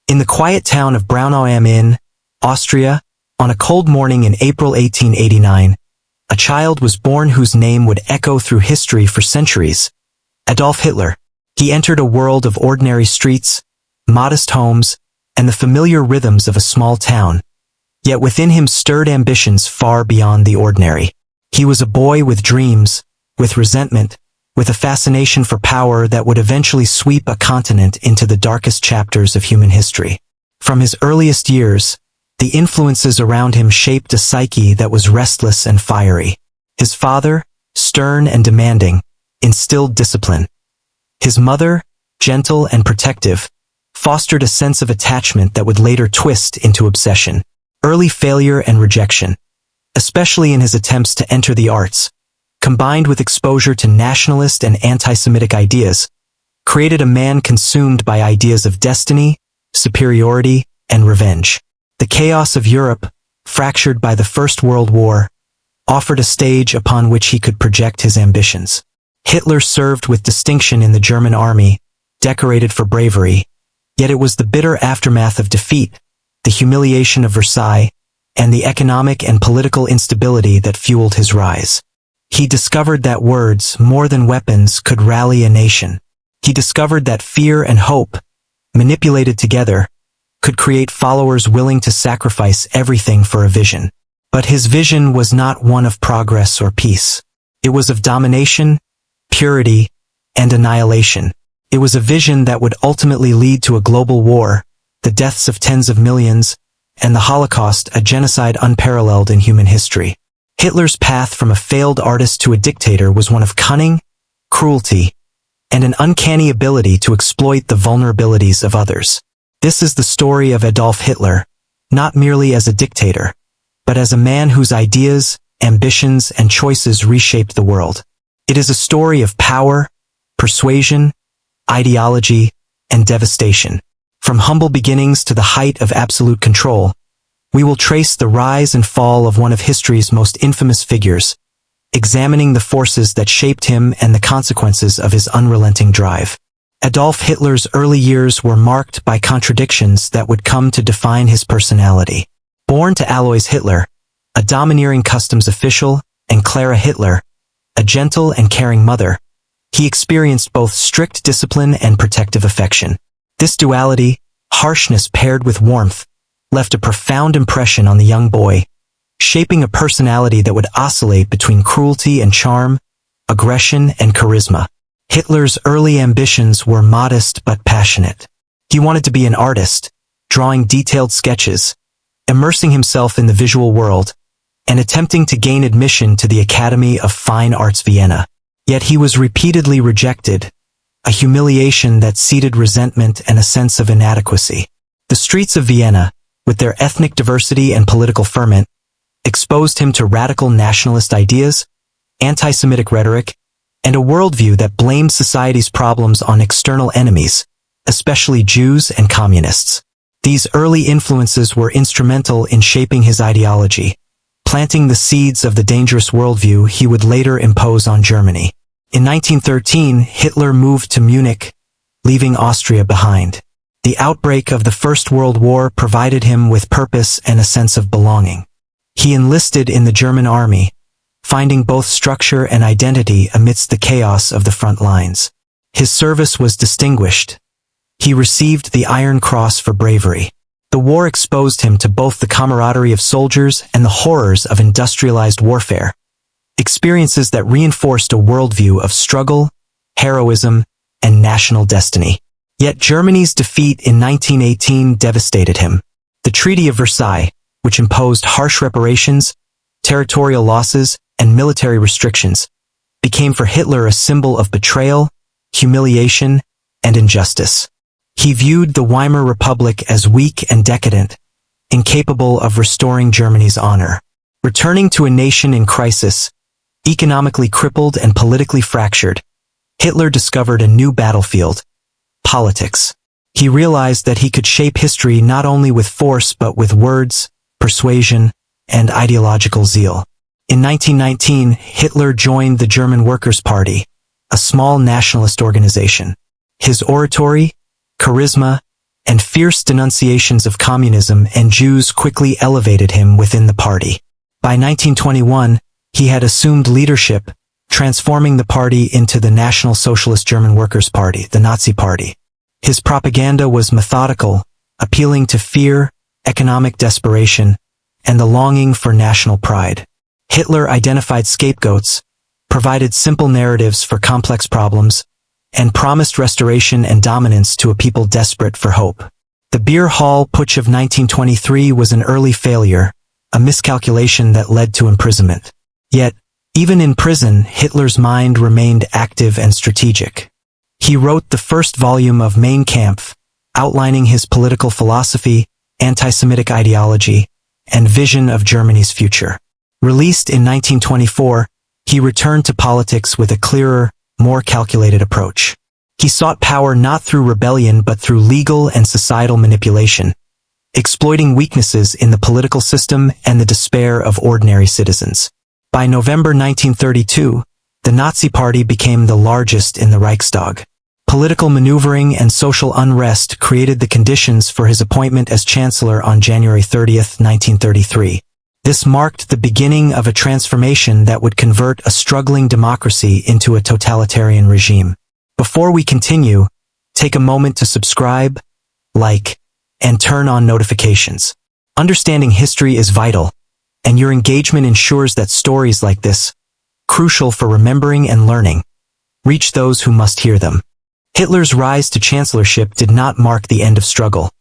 In the quiet town of Braunau am Inn, Austria, on a cold morning in April 1889, a child was born whose name would echo through history for centuries. Adolf Hitler. He entered a world of ordinary streets, modest homes, and the familiar rhythms of a small town. Yet within him stirred ambitions far beyond the ordinary. He was a boy with dreams, with resentment, with a fascination for power that would eventually sweep a continent into the darkest chapters of human history. From his earliest years, the influences around him shaped a psyche that was restless and fiery. His father, stern and demanding, instilled discipline. His mother, gentle and protective, fostered a sense of attachment that would later twist into obsession. Early failure and rejection, especially in his attempts to enter the arts, combined with exposure to nationalist and anti-Semitic ideas, created a man consumed by ideas of destiny, superiority, and revenge. The chaos of Europe, fractured by the First World War, offered a stage upon which he could project his ambitions. Hitler served with distinction in the German army, decorated for bravery, yet it was the bitter aftermath of defeat, the humiliation of Versailles, and the economic and political instability that fueled his rise. He discovered that words, more than weapons, could rally a nation. He discovered that fear and hope, manipulated together, could create followers willing to sacrifice everything for a vision. But his vision was not one of progress or peace. It was of domination, purity, and annihilation. It was a vision that would ultimately lead to a global war, the deaths of tens of millions, and the Holocaust, a genocide unparalleled in human history. Hitler's path from a failed artist to a dictator was one of cunning, cruelty, and an uncanny ability to exploit the vulnerabilities of others. This is the story of Adolf Hitler, not merely as a dictator, but as a man whose ideas, ambitions, and choices reshaped the world. It is a story of power, persuasion, ideology, and devastation. From humble beginnings to the height of absolute control, we will trace the rise and fall of one of history's most infamous figures, examining the forces that shaped him and the consequences of his unrelenting drive. Adolf Hitler's early years were marked by contradictions that would come to define his personality. Born to Alois Hitler, a domineering customs official, and Clara Hitler, a gentle and caring mother, he experienced both strict discipline and protective affection. This duality, harshness paired with warmth, left a profound impression on the young boy, shaping a personality that would oscillate between cruelty and charm, aggression and charisma. Hitler's early ambitions were modest but passionate. He wanted to be an artist, drawing detailed sketches, immersing himself in the visual world, and attempting to gain admission to the Academy of Fine Arts Vienna. Yet he was repeatedly rejected, a humiliation that seeded resentment and a sense of inadequacy. The streets of Vienna, with their ethnic diversity and political ferment, exposed him to radical nationalist ideas, anti-Semitic rhetoric, and a worldview that blamed society's problems on external enemies, especially Jews and communists. These early influences were instrumental in shaping his ideology, planting the seeds of the dangerous worldview he would later impose on Germany. In 1913, Hitler moved to Munich, leaving Austria behind. The outbreak of the First World War provided him with purpose and a sense of belonging. He enlisted in the German army, finding both structure and identity amidst the chaos of the front lines. His service was distinguished. He received the Iron Cross for bravery. The war exposed him to both the camaraderie of soldiers and the horrors of industrialized warfare, experiences that reinforced a worldview of struggle, heroism, and national destiny. Yet Germany's defeat in 1918 devastated him. The Treaty of Versailles, which imposed harsh reparations, territorial losses, and military restrictions, became for Hitler a symbol of betrayal, humiliation, and injustice. He viewed the Weimar Republic as weak and decadent, incapable of restoring Germany's honor. Returning to a nation in crisis, economically crippled and politically fractured, Hitler discovered a new battlefield: politics. He realized that he could shape history not only with force but with words, persuasion, and ideological zeal. In 1919, Hitler joined the German Workers' Party, a small nationalist organization. His oratory, charisma, and fierce denunciations of communism and Jews quickly elevated him within the party. By 1921, he had assumed leadership, transforming the party into the National Socialist German Workers' Party, the Nazi Party. His propaganda was methodical, appealing to fear, economic desperation, and the longing for national pride. Hitler identified scapegoats, provided simple narratives for complex problems, and promised restoration and dominance to a people desperate for hope. The Beer Hall Putsch of 1923 was an early failure, a miscalculation that led to imprisonment. Yet, even in prison, Hitler's mind remained active and strategic. He wrote the first volume of Mein Kampf, outlining his political philosophy, anti-Semitic ideology, and vision of Germany's future. Released in 1924, he returned to politics with a clearer, more calculated approach. He sought power not through rebellion but through legal and societal manipulation, exploiting weaknesses in the political system and the despair of ordinary citizens. By November 1932, the Nazi Party became the largest in the Reichstag. Political maneuvering and social unrest created the conditions for his appointment as Chancellor on January 30, 1933. This marked the beginning of a transformation that would convert a struggling democracy into a totalitarian regime. Before we continue, take a moment to subscribe, like, and turn on notifications. Understanding history is vital, and your engagement ensures that stories like this, crucial for remembering and learning, reach those who must hear them. Hitler's rise to chancellorship did not mark the end of struggle.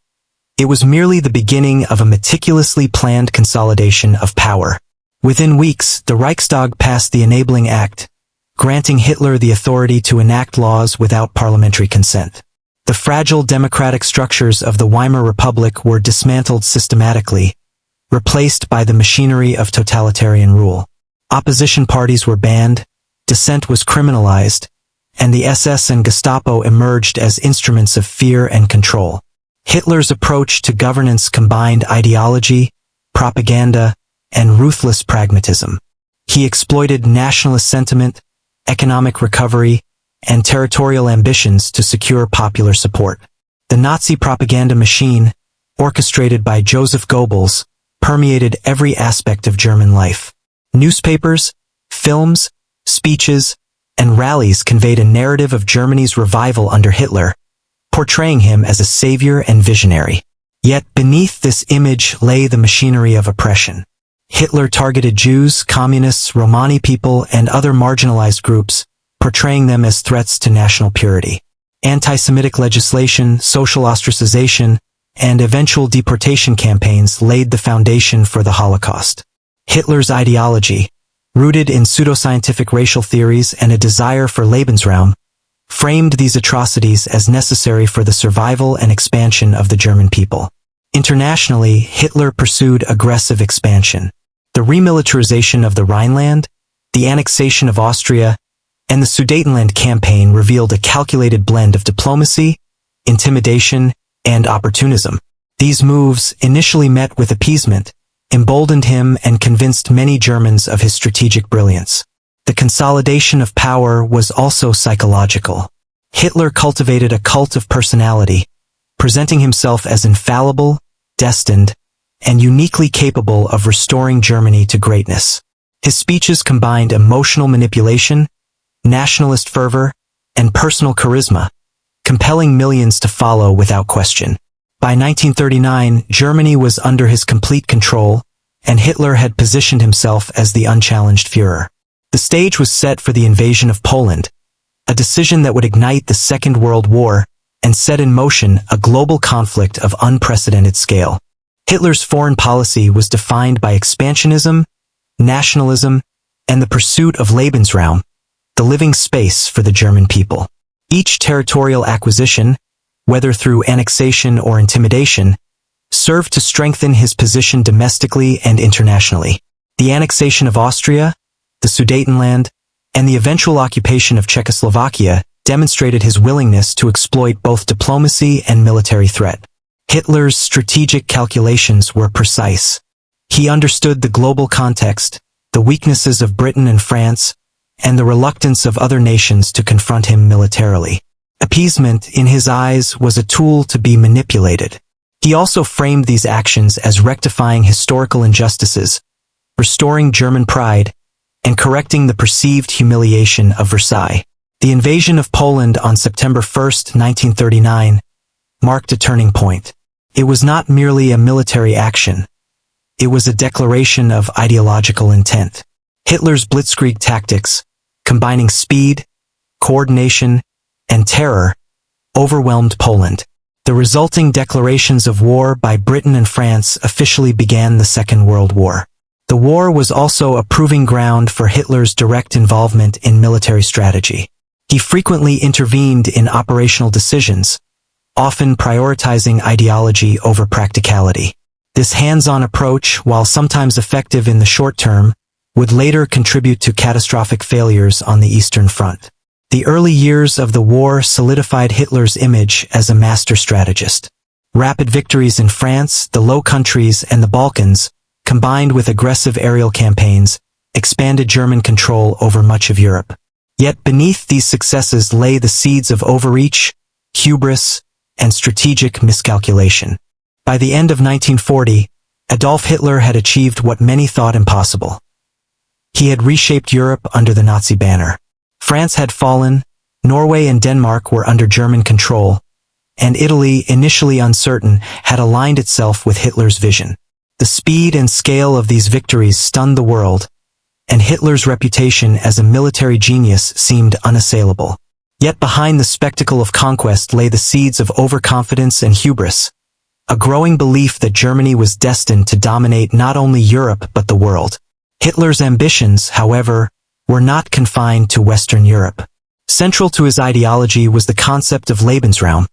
It was merely the beginning of a meticulously planned consolidation of power. Within weeks, the Reichstag passed the Enabling Act, granting Hitler the authority to enact laws without parliamentary consent. The fragile democratic structures of the Weimar Republic were dismantled systematically, replaced by the machinery of totalitarian rule. Opposition parties were banned, dissent was criminalized, and the SS and Gestapo emerged as instruments of fear and control. Hitler's approach to governance combined ideology, propaganda, and ruthless pragmatism. He exploited nationalist sentiment, economic recovery, and territorial ambitions to secure popular support. The Nazi propaganda machine, orchestrated by Joseph Goebbels, permeated every aspect of German life. Newspapers, films, speeches, and rallies conveyed a narrative of Germany's revival under Hitler, portraying him as a savior and visionary. Yet beneath this image lay the machinery of oppression. Hitler targeted Jews, communists, Romani people, and other marginalized groups, portraying them as threats to national purity. Anti-Semitic legislation, social ostracization, and eventual deportation campaigns laid the foundation for the Holocaust. Hitler's ideology, rooted in pseudoscientific racial theories and a desire for Lebensraum, framed these atrocities as necessary for the survival and expansion of the German people. Internationally, Hitler pursued aggressive expansion. The remilitarization of the Rhineland, the annexation of Austria, and the Sudetenland campaign revealed a calculated blend of diplomacy, intimidation, and opportunism. These moves, initially met with appeasement, emboldened him and convinced many Germans of his strategic brilliance. The consolidation of power was also psychological. Hitler cultivated a cult of personality, presenting himself as infallible, destined, and uniquely capable of restoring Germany to greatness. His speeches combined emotional manipulation, nationalist fervor, and personal charisma, compelling millions to follow without question. By 1939, Germany was under his complete control, and Hitler had positioned himself as the unchallenged Führer. The stage was set for the invasion of Poland, a decision that would ignite the Second World War and set in motion a global conflict of unprecedented scale. Hitler's foreign policy was defined by expansionism, nationalism, and the pursuit of Lebensraum, the living space for the German people. Each territorial acquisition, whether through annexation or intimidation, served to strengthen his position domestically and internationally. The annexation of Austria, the Sudetenland, and the eventual occupation of Czechoslovakia demonstrated his willingness to exploit both diplomacy and military threat. Hitler's strategic calculations were precise. He understood the global context, the weaknesses of Britain and France, and the reluctance of other nations to confront him militarily. Appeasement, in his eyes, was a tool to be manipulated. He also framed these actions as rectifying historical injustices, restoring German pride, and correcting the perceived humiliation of Versailles. The invasion of Poland on September 1, 1939, marked a turning point. It was not merely a military action. It was a declaration of ideological intent. Hitler's blitzkrieg tactics, combining speed, coordination, and terror, overwhelmed Poland. The resulting declarations of war by Britain and France officially began the Second World War. The war was also a proving ground for Hitler's direct involvement in military strategy. He frequently intervened in operational decisions, often prioritizing ideology over practicality. This hands-on approach, while sometimes effective in the short term, would later contribute to catastrophic failures on the Eastern Front. The early years of the war solidified Hitler's image as a master strategist. Rapid victories in France, the Low Countries, and the Balkans, combined with aggressive aerial campaigns, expanded German control over much of Europe. Yet beneath these successes lay the seeds of overreach, hubris, and strategic miscalculation. By the end of 1940, Adolf Hitler had achieved what many thought impossible. He had reshaped Europe under the Nazi banner. France had fallen, Norway and Denmark were under German control, and Italy, initially uncertain, had aligned itself with Hitler's vision. The speed and scale of these victories stunned the world, and Hitler's reputation as a military genius seemed unassailable. Yet behind the spectacle of conquest lay the seeds of overconfidence and hubris, a growing belief that Germany was destined to dominate not only Europe but the world. Hitler's ambitions, however, were not confined to Western Europe. Central to his ideology was the concept of Lebensraum,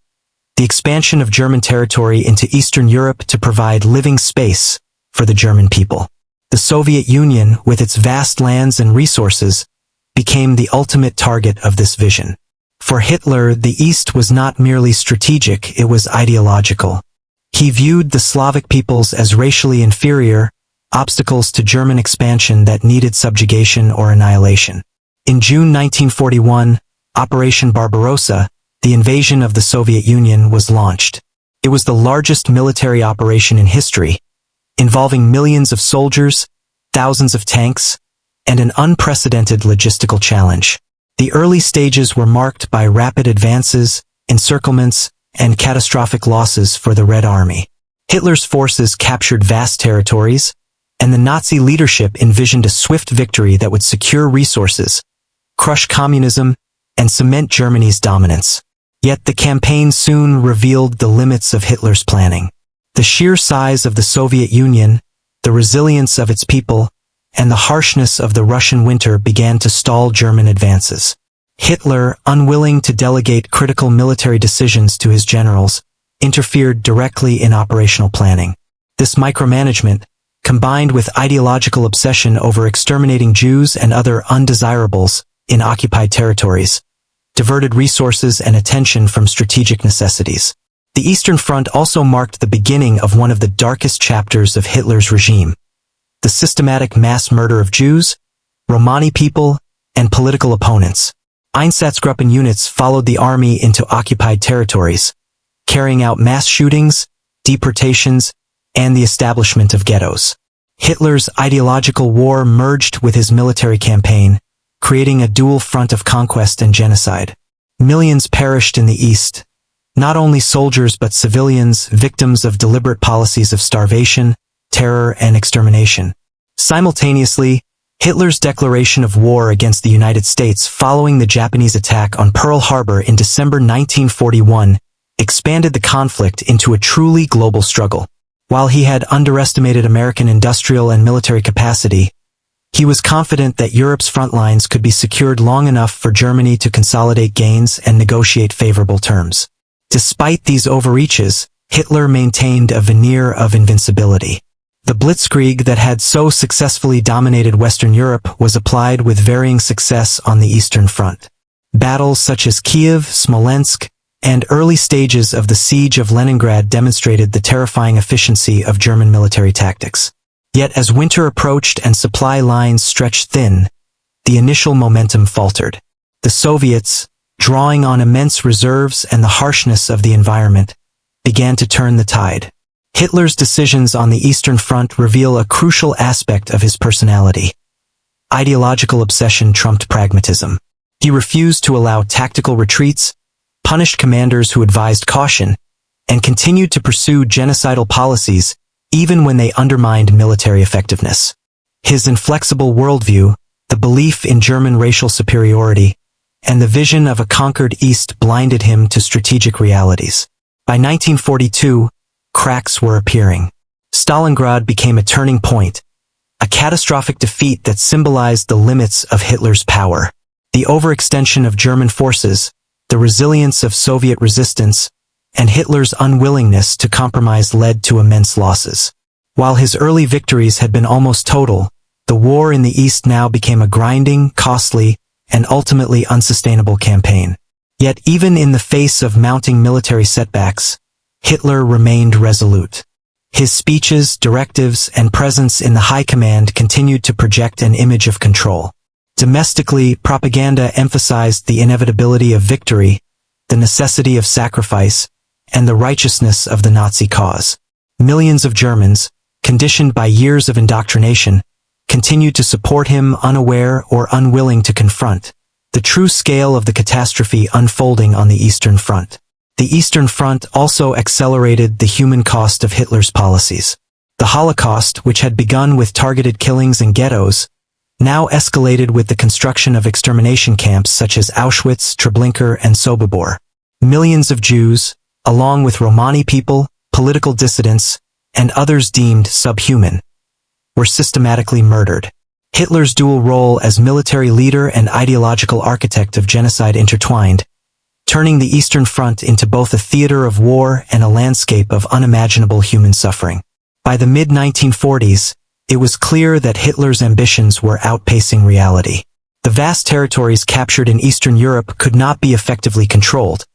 the expansion of German territory into Eastern Europe to provide living space for the German people. The Soviet Union, with its vast lands and resources, became the ultimate target of this vision. For Hitler, the East was not merely strategic, it was ideological. He viewed the Slavic peoples as racially inferior, obstacles to German expansion that needed subjugation or annihilation. In June 1941, Operation Barbarossa, the invasion of the Soviet Union, was launched. It was the largest military operation in history, involving millions of soldiers, thousands of tanks, and an unprecedented logistical challenge. The early stages were marked by rapid advances, encirclements, and catastrophic losses for the Red Army. Hitler's forces captured vast territories, and the Nazi leadership envisioned a swift victory that would secure resources, crush communism, and cement Germany's dominance. Yet the campaign soon revealed the limits of Hitler's planning. The sheer size of the Soviet Union, the resilience of its people, and the harshness of the Russian winter began to stall German advances. Hitler, unwilling to delegate critical military decisions to his generals, interfered directly in operational planning. This micromanagement, combined with ideological obsession over exterminating Jews and other undesirables in occupied territories, diverted resources and attention from strategic necessities. The Eastern Front also marked the beginning of one of the darkest chapters of Hitler's regime: the systematic mass murder of Jews, Romani people, and political opponents. Einsatzgruppen units followed the army into occupied territories, carrying out mass shootings, deportations, and the establishment of ghettos. Hitler's ideological war merged with his military campaign, creating a dual front of conquest and genocide. Millions perished in the East, not only soldiers but civilians, victims of deliberate policies of starvation, terror, and extermination. Simultaneously, Hitler's declaration of war against the United States following the Japanese attack on Pearl Harbor in December 1941 expanded the conflict into a truly global struggle. While he had underestimated American industrial and military capacity, he was confident that Europe's front lines could be secured long enough for Germany to consolidate gains and negotiate favorable terms. Despite these overreaches, Hitler maintained a veneer of invincibility. The blitzkrieg that had so successfully dominated Western Europe was applied with varying success on the Eastern Front. Battles such as Kiev, Smolensk, and early stages of the siege of Leningrad demonstrated the terrifying efficiency of German military tactics. Yet as winter approached and supply lines stretched thin, the initial momentum faltered. The Soviets, drawing on immense reserves and the harshness of the environment, began to turn the tide. Hitler's decisions on the Eastern Front reveal a crucial aspect of his personality. Ideological obsession trumped pragmatism. He refused to allow tactical retreats, punished commanders who advised caution, and continued to pursue genocidal policies even when they undermined military effectiveness. His inflexible worldview, the belief in German racial superiority, and the vision of a conquered East blinded him to strategic realities. By 1942, cracks were appearing. Stalingrad became a turning point, a catastrophic defeat that symbolized the limits of Hitler's power. The overextension of German forces, the resilience of Soviet resistance, and Hitler's unwillingness to compromise led to immense losses. While his early victories had been almost total, the war in the East now became a grinding, costly, and ultimately unsustainable campaign. Yet even in the face of mounting military setbacks, Hitler remained resolute. His speeches, directives, and presence in the high command continued to project an image of control. Domestically, propaganda emphasized the inevitability of victory, the necessity of sacrifice, and the righteousness of the Nazi cause. Millions of Germans, conditioned by years of indoctrination, continued to support him, unaware or unwilling to confront the true scale of the catastrophe unfolding on the Eastern Front. The Eastern Front also accelerated the human cost of Hitler's policies. The Holocaust, which had begun with targeted killings and ghettos, now escalated with the construction of extermination camps such as Auschwitz, Treblinka, and Sobibor. Millions of Jews, along with Romani people, political dissidents, and others deemed subhuman, were systematically murdered. Hitler's dual role as military leader and ideological architect of genocide intertwined, turning the Eastern Front into both a theater of war and a landscape of unimaginable human suffering. By the mid-1940s, it was clear that Hitler's ambitions were outpacing reality. The vast territories captured in Eastern Europe could not be effectively controlled.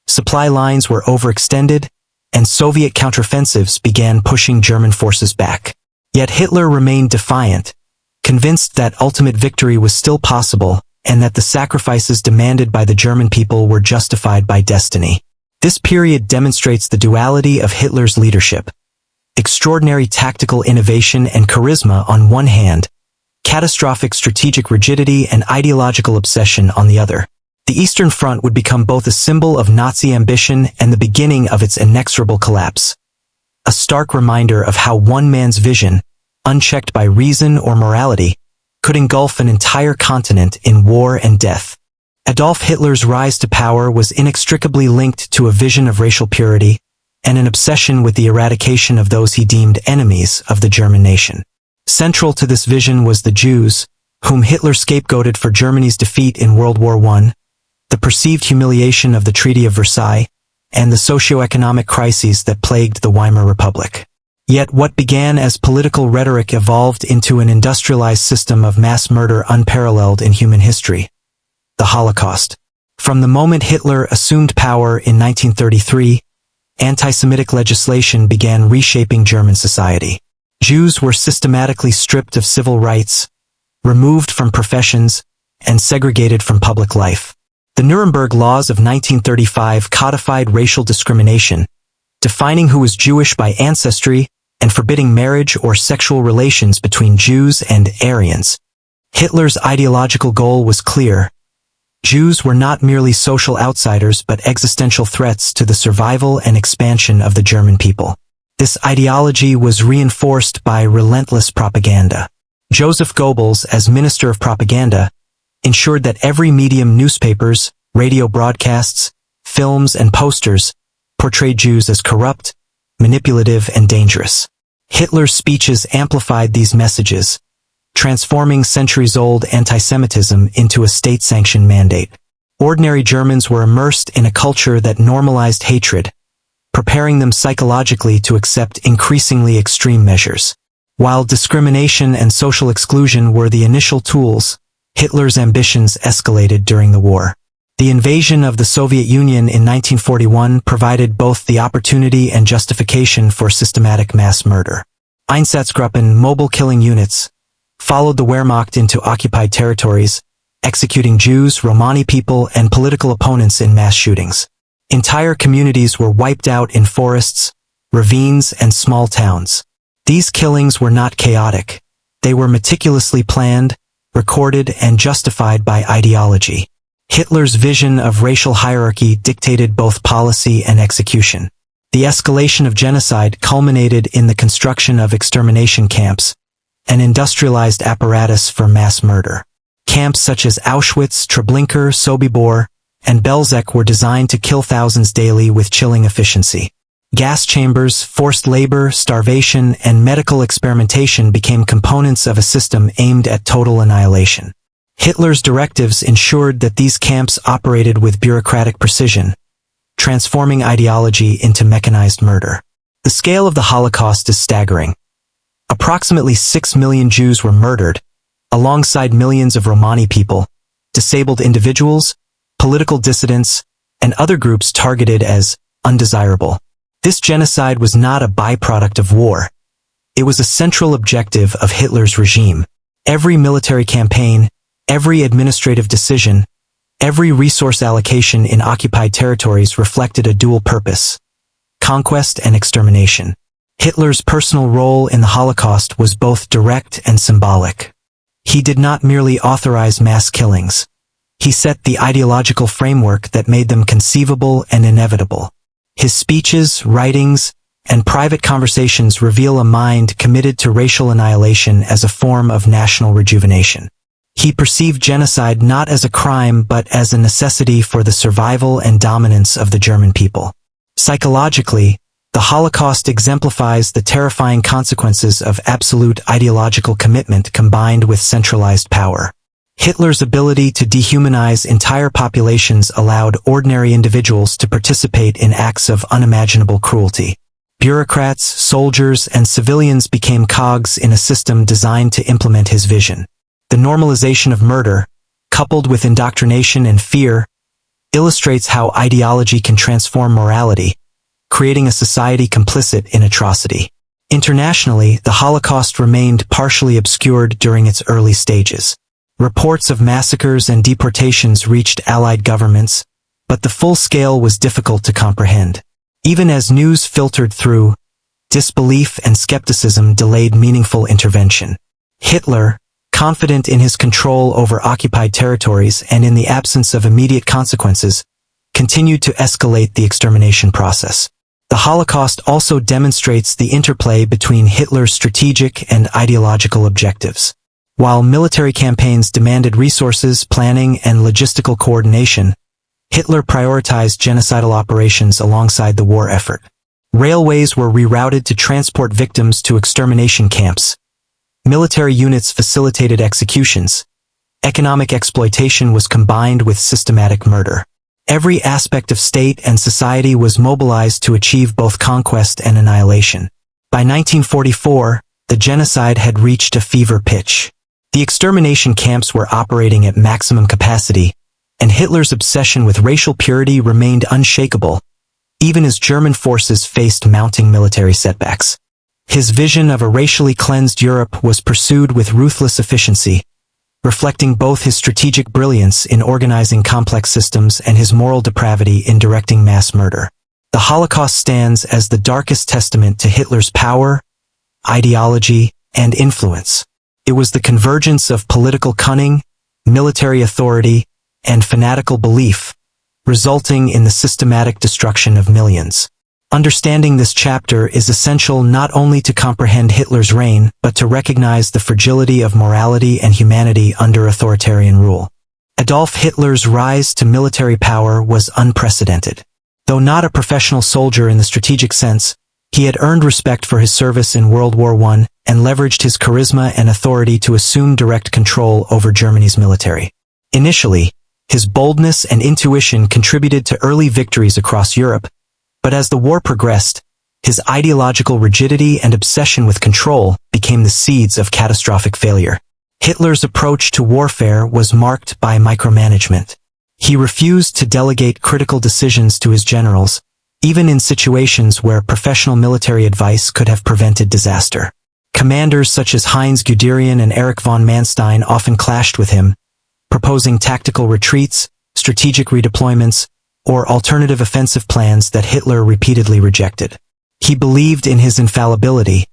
Supply lines were overextended, and Soviet counteroffensives began pushing German forces back. Yet Hitler remained defiant, convinced that ultimate victory was still possible and that the sacrifices demanded by the German people were justified by destiny. This period demonstrates the duality of Hitler's leadership: extraordinary tactical innovation and charisma on one hand, catastrophic strategic rigidity and ideological obsession on the other. The Eastern Front would become both a symbol of Nazi ambition and the beginning of its inexorable collapse. A stark reminder of how one man's vision, unchecked by reason or morality, could engulf an entire continent in war and death. Adolf Hitler's rise to power was inextricably linked to a vision of racial purity and an obsession with the eradication of those he deemed enemies of the German nation. Central to this vision was the Jews, whom Hitler scapegoated for Germany's defeat in World War I, the perceived humiliation of the Treaty of Versailles, and the socio-economic crises that plagued the Weimar Republic. Yet what began as political rhetoric evolved into an industrialized system of mass murder unparalleled in human history: the Holocaust. From the moment Hitler assumed power in 1933, anti-Semitic legislation began reshaping German society. Jews were systematically stripped of civil rights, removed from professions, and segregated from public life. The Nuremberg Laws of 1935 codified racial discrimination, defining who was Jewish by ancestry and forbidding marriage or sexual relations between Jews and Aryans. Hitler's ideological goal was clear: Jews were not merely social outsiders but existential threats to the survival and expansion of the German people. This ideology was reinforced by relentless propaganda. Joseph Goebbels, as Minister of Propaganda, ensured that every medium, newspapers, radio broadcasts, films, and posters portrayed Jews as corrupt, manipulative, and dangerous. Hitler's speeches amplified these messages, transforming centuries-old anti-Semitism into a state-sanctioned mandate. Ordinary Germans were immersed in a culture that normalized hatred, preparing them psychologically to accept increasingly extreme measures. While discrimination and social exclusion were the initial tools, Hitler's ambitions escalated during the war. The invasion of the Soviet Union in 1941 provided both the opportunity and justification for systematic mass murder. Einsatzgruppen, mobile killing units, followed the Wehrmacht into occupied territories, executing Jews, Romani people, and political opponents in mass shootings. Entire communities were wiped out in forests, ravines, and small towns. These killings were not chaotic. They were meticulously planned, recorded, and justified by ideology. Hitler's vision of racial hierarchy dictated both policy and execution. The escalation of genocide culminated in the construction of extermination camps, an industrialized apparatus for mass murder. Camps such as Auschwitz, Treblinka, Sobibor, and Belzec were designed to kill thousands daily with chilling efficiency. Gas chambers, forced labor, starvation, and medical experimentation became components of a system aimed at total annihilation. Hitler's directives ensured that these camps operated with bureaucratic precision, transforming ideology into mechanized murder. The scale of the Holocaust is staggering. Approximately 6 million Jews were murdered, alongside millions of Romani people, disabled individuals, political dissidents, and other groups targeted as undesirable. This genocide was not a byproduct of war. It was a central objective of Hitler's regime. Every military campaign, every administrative decision, every resource allocation in occupied territories reflected a dual purpose: conquest and extermination. Hitler's personal role in the Holocaust was both direct and symbolic. He did not merely authorize mass killings. He set the ideological framework that made them conceivable and inevitable. His speeches, writings, and private conversations reveal a mind committed to racial annihilation as a form of national rejuvenation. He perceived genocide not as a crime but as a necessity for the survival and dominance of the German people. Psychologically, the Holocaust exemplifies the terrifying consequences of absolute ideological commitment combined with centralized power. Hitler's ability to dehumanize entire populations allowed ordinary individuals to participate in acts of unimaginable cruelty. Bureaucrats, soldiers, and civilians became cogs in a system designed to implement his vision. The normalization of murder, coupled with indoctrination and fear, illustrates how ideology can transform morality, creating a society complicit in atrocity. Internationally, the Holocaust remained partially obscured during its early stages. Reports of massacres and deportations reached Allied governments, but the full scale was difficult to comprehend. Even as news filtered through, disbelief and skepticism delayed meaningful intervention. Hitler, confident in his control over occupied territories and in the absence of immediate consequences, continued to escalate the extermination process. The Holocaust also demonstrates the interplay between Hitler's strategic and ideological objectives. While military campaigns demanded resources, planning, and logistical coordination, Hitler prioritized genocidal operations alongside the war effort. Railways were rerouted to transport victims to extermination camps. Military units facilitated executions. Economic exploitation was combined with systematic murder. Every aspect of state and society was mobilized to achieve both conquest and annihilation. By 1944, the genocide had reached a fever pitch. The extermination camps were operating at maximum capacity, and Hitler's obsession with racial purity remained unshakable, even as German forces faced mounting military setbacks. His vision of a racially cleansed Europe was pursued with ruthless efficiency, reflecting both his strategic brilliance in organizing complex systems and his moral depravity in directing mass murder. The Holocaust stands as the darkest testament to Hitler's power, ideology, and influence. It was the convergence of political cunning, military authority, and fanatical belief, resulting in the systematic destruction of millions. Understanding this chapter is essential not only to comprehend Hitler's reign, but to recognize the fragility of morality and humanity under authoritarian rule. Adolf Hitler's rise to military power was unprecedented. Though not a professional soldier in the strategic sense, he had earned respect for his service in World War I and leveraged his charisma and authority to assume direct control over Germany's military. Initially, his boldness and intuition contributed to early victories across Europe, but as the war progressed, his ideological rigidity and obsession with control became the seeds of catastrophic failure. Hitler's approach to warfare was marked by micromanagement. He refused to delegate critical decisions to his generals, even in situations where professional military advice could have prevented disaster. Commanders such as Heinz Guderian and Erich von Manstein often clashed with him, proposing tactical retreats, strategic redeployments, or alternative offensive plans that Hitler repeatedly rejected. He believed in his infallibility,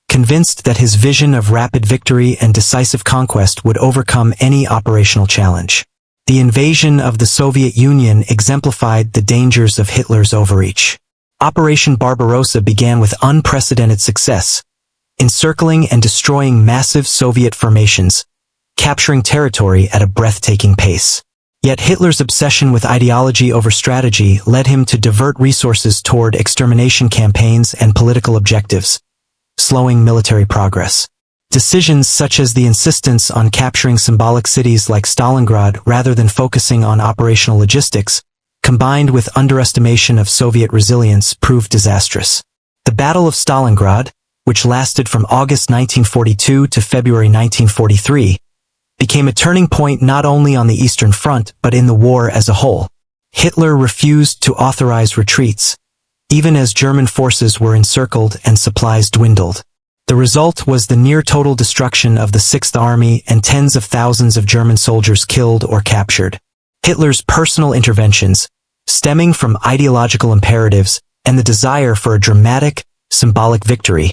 convinced that his vision of rapid victory and decisive conquest would overcome any operational challenge. The invasion of the Soviet Union exemplified the dangers of Hitler's overreach. Operation Barbarossa began with unprecedented success, encircling and destroying massive Soviet formations, capturing territory at a breathtaking pace. Yet Hitler's obsession with ideology over strategy led him to divert resources toward extermination campaigns and political objectives, slowing military progress. Decisions such as the insistence on capturing symbolic cities like Stalingrad rather than focusing on operational logistics, combined with underestimation of Soviet resilience, proved disastrous. The Battle of Stalingrad, which lasted from August 1942 to February 1943, became a turning point not only on the Eastern Front but in the war as a whole. Hitler refused to authorize retreats, even as German forces were encircled and supplies dwindled. The result was the near-total destruction of the Sixth Army and tens of thousands of German soldiers killed or captured. Hitler's personal interventions, stemming from ideological imperatives and the desire for a dramatic, symbolic victory,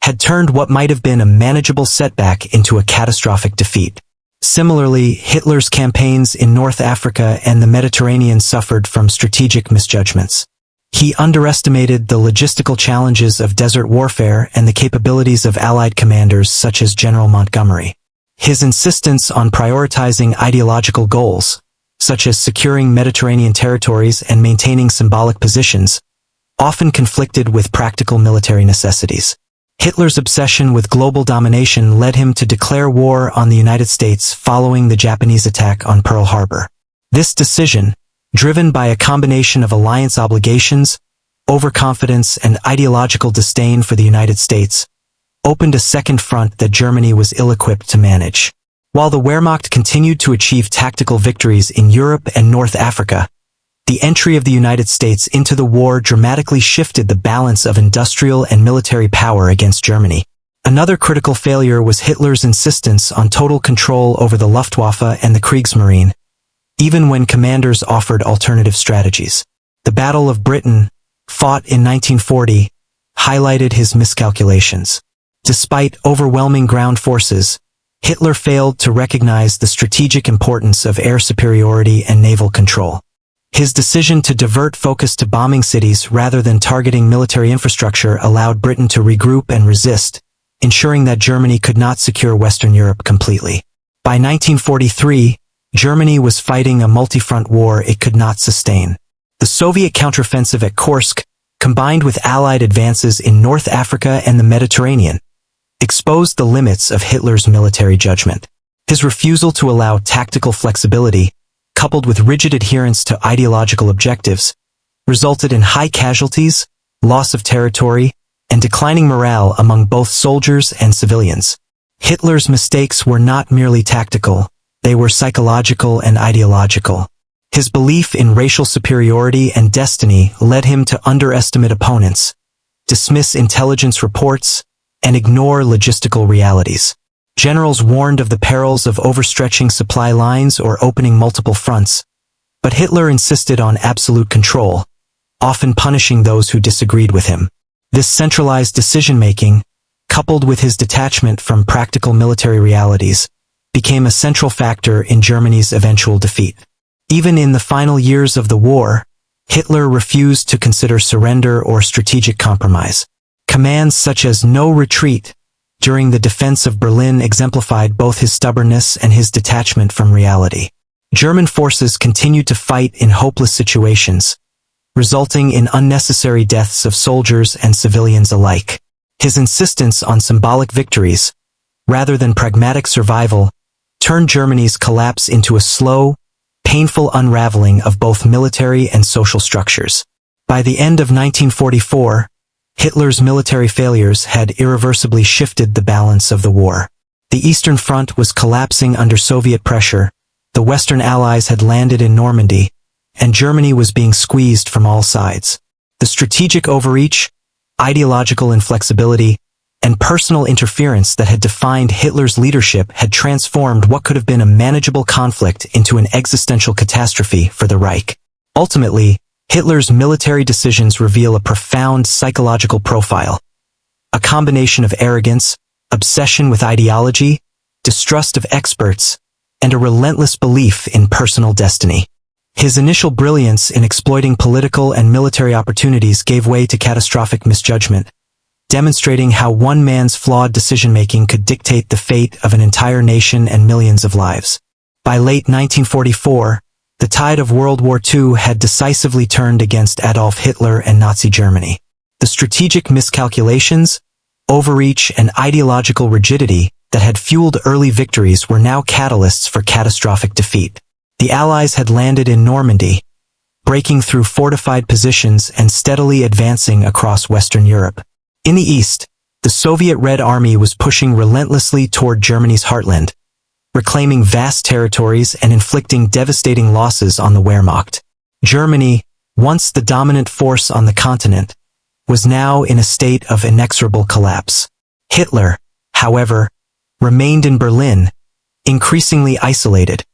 had turned what might have been a manageable setback into a catastrophic defeat. Similarly, Hitler's campaigns in North Africa and the Mediterranean suffered from strategic misjudgments. He underestimated the logistical challenges of desert warfare and the capabilities of Allied commanders such as General Montgomery. His insistence on prioritizing ideological goals, such as securing Mediterranean territories and maintaining symbolic positions, often conflicted with practical military necessities. Hitler's obsession with global domination led him to declare war on the United States following the Japanese attack on Pearl Harbor. This decision, driven by a combination of alliance obligations, overconfidence, and ideological disdain for the United States, opened a second front that Germany was ill-equipped to manage. While the Wehrmacht continued to achieve tactical victories in Europe and North Africa, the entry of the United States into the war dramatically shifted the balance of industrial and military power against Germany. Another critical failure was Hitler's insistence on total control over the Luftwaffe and the Kriegsmarine, even when commanders offered alternative strategies. The Battle of Britain, fought in 1940, highlighted his miscalculations. Despite overwhelming ground forces, Hitler failed to recognize the strategic importance of air superiority and naval control. His decision to divert focus to bombing cities rather than targeting military infrastructure allowed Britain to regroup and resist, ensuring that Germany could not secure Western Europe completely. By 1943, Germany was fighting a multi-front war it could not sustain. The Soviet counteroffensive at Kursk, combined with Allied advances in North Africa and the Mediterranean, exposed the limits of Hitler's military judgment. His refusal to allow tactical flexibility, coupled with rigid adherence to ideological objectives, resulted in high casualties, loss of territory, and declining morale among both soldiers and civilians. Hitler's mistakes were not merely tactical, they were psychological and ideological. His belief in racial superiority and destiny led him to underestimate opponents, dismiss intelligence reports, and ignore logistical realities. Generals warned of the perils of overstretching supply lines or opening multiple fronts, but Hitler insisted on absolute control, often punishing those who disagreed with him. This centralized decision-making, coupled with his detachment from practical military realities, became a central factor in Germany's eventual defeat. Even in the final years of the war, Hitler refused to consider surrender or strategic compromise. Commands such as "no retreat" during the defense of Berlin exemplified both his stubbornness and his detachment from reality. German forces continued to fight in hopeless situations, resulting in unnecessary deaths of soldiers and civilians alike. His insistence on symbolic victories, rather than pragmatic survival, turned Germany's collapse into a slow, painful unraveling of both military and social structures. By the end of 1944, Hitler's military failures had irreversibly shifted the balance of the war. The Eastern Front was collapsing under Soviet pressure, the Western Allies had landed in Normandy, and Germany was being squeezed from all sides. The strategic overreach, ideological inflexibility, and personal interference that had defined Hitler's leadership had transformed what could have been a manageable conflict into an existential catastrophe for the Reich. Ultimately, Hitler's military decisions reveal a profound psychological profile, a combination of arrogance, obsession with ideology, distrust of experts, and a relentless belief in personal destiny. His initial brilliance in exploiting political and military opportunities gave way to catastrophic misjudgment, demonstrating how one man's flawed decision-making could dictate the fate of an entire nation and millions of lives. By late 1944, the tide of World War II had decisively turned against Adolf Hitler and Nazi Germany. The strategic miscalculations, overreach, and ideological rigidity that had fueled early victories were now catalysts for catastrophic defeat. The Allies had landed in Normandy, breaking through fortified positions and steadily advancing across Western Europe. In the east, the Soviet Red Army was pushing relentlessly toward Germany's heartland, reclaiming vast territories and inflicting devastating losses on the Wehrmacht. Germany, once the dominant force on the continent, was now in a state of inexorable collapse. Hitler, however, remained in Berlin, increasingly isolated,